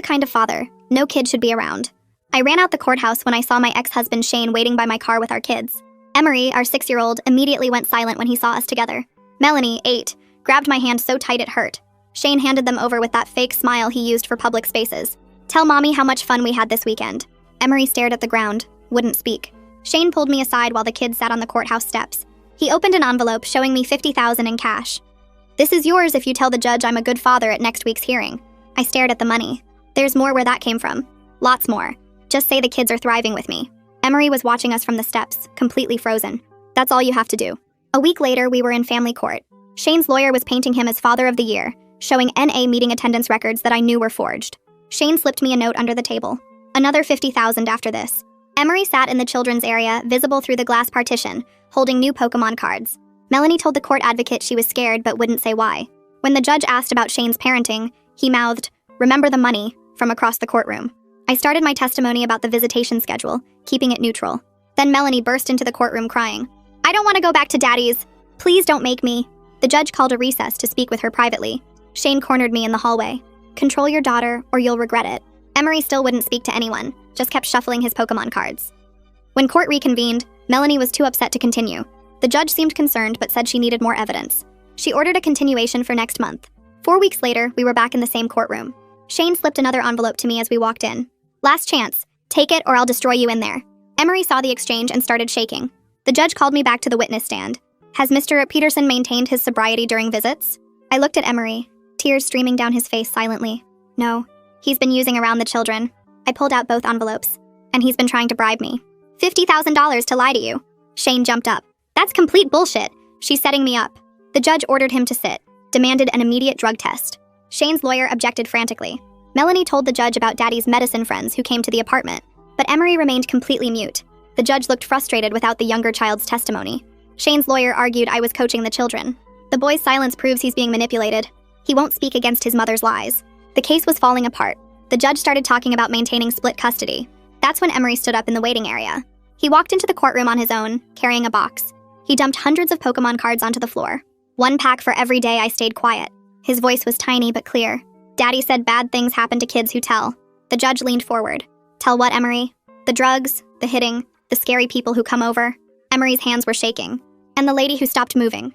kind of father no kid should be around. I ran out the courthouse when I saw my ex-husband Shane waiting by my car with our kids. Emery, our 6-year-old, immediately went silent when he saw us together. Melanie, 8, grabbed my hand so tight it hurt. Shane handed them over with that fake smile he used for public spaces. Tell mommy how much fun we had this weekend. Emery stared at the ground, wouldn't speak. Shane pulled me aside while the kids sat on the courthouse steps. He opened an envelope showing me $50,000 in cash. This is yours if you tell the judge I'm a good father at next week's hearing. I stared at the money. There's more where that came from. Lots more. Just say the kids are thriving with me. Emery was watching us from the steps, completely frozen. That's all you have to do. A week later, we were in family court. Shane's lawyer was painting him as Father of the Year, showing NA meeting attendance records that I knew were forged. Shane slipped me a note under the table. Another $50,000 after this. Emery sat in the children's area, visible through the glass partition, holding new Pokemon cards. Melanie told the court advocate she was scared but wouldn't say why. When the judge asked about Shane's parenting, he mouthed, "Remember the money," from across the courtroom. I started my testimony about the visitation schedule, keeping it neutral. Then Melanie burst into the courtroom crying, "I don't want to go back to Daddy's. Please don't make me." The judge called a recess to speak with her privately. Shane cornered me in the hallway. "Control your daughter, or you'll regret it." Emery still wouldn't speak to anyone, just kept shuffling his Pokemon cards. When court reconvened, Melanie was too upset to continue. The judge seemed concerned but said she needed more evidence. She ordered a continuation for next month. 4 weeks later, we were back in the same courtroom. Shane slipped another envelope to me as we walked in. "Last chance. Take it or I'll destroy you in there." Emery saw the exchange and started shaking. The judge called me back to the witness stand. "Has Mr. Peterson maintained his sobriety during visits?" I looked at Emery, tears streaming down his face silently. "No. He's been using around the children." I pulled out both envelopes. "And he's been trying to bribe me. $50,000 to lie to you." Shane jumped up. "That's complete bullshit. She's setting me up." The judge ordered him to sit, demanded an immediate drug test. Shane's lawyer objected frantically. Melanie told the judge about Daddy's medicine friends who came to the apartment, but Emery remained completely mute. The judge looked frustrated without the younger child's testimony. Shane's lawyer argued I was coaching the children. The boy's silence proves he's being manipulated. He won't speak against his mother's lies. The case was falling apart. The judge started talking about maintaining split custody. That's when Emery stood up in the waiting area. He walked into the courtroom on his own, carrying a box. He dumped hundreds of Pokemon cards onto the floor. "1 pack for every day I stayed quiet." His voice was tiny but clear. "Daddy said bad things happen to kids who tell." The judge leaned forward. "Tell what, Emery?" "The drugs, the hitting, the scary people who come over." Emery's hands were shaking. "And the lady who stopped moving."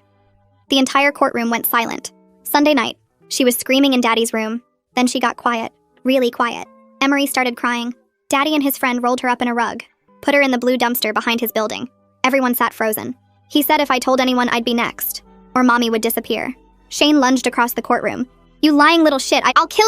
The entire courtroom went silent. Sunday night, she was screaming in Daddy's room. Then she got quiet, really quiet. Emery started crying. Daddy and his friend rolled her up in a rug, put her in the blue dumpster behind his building. Everyone sat frozen. He said if I told anyone I'd be next, or Mommy would disappear. Shane lunged across the courtroom. "You lying little shit, I'll kill you!"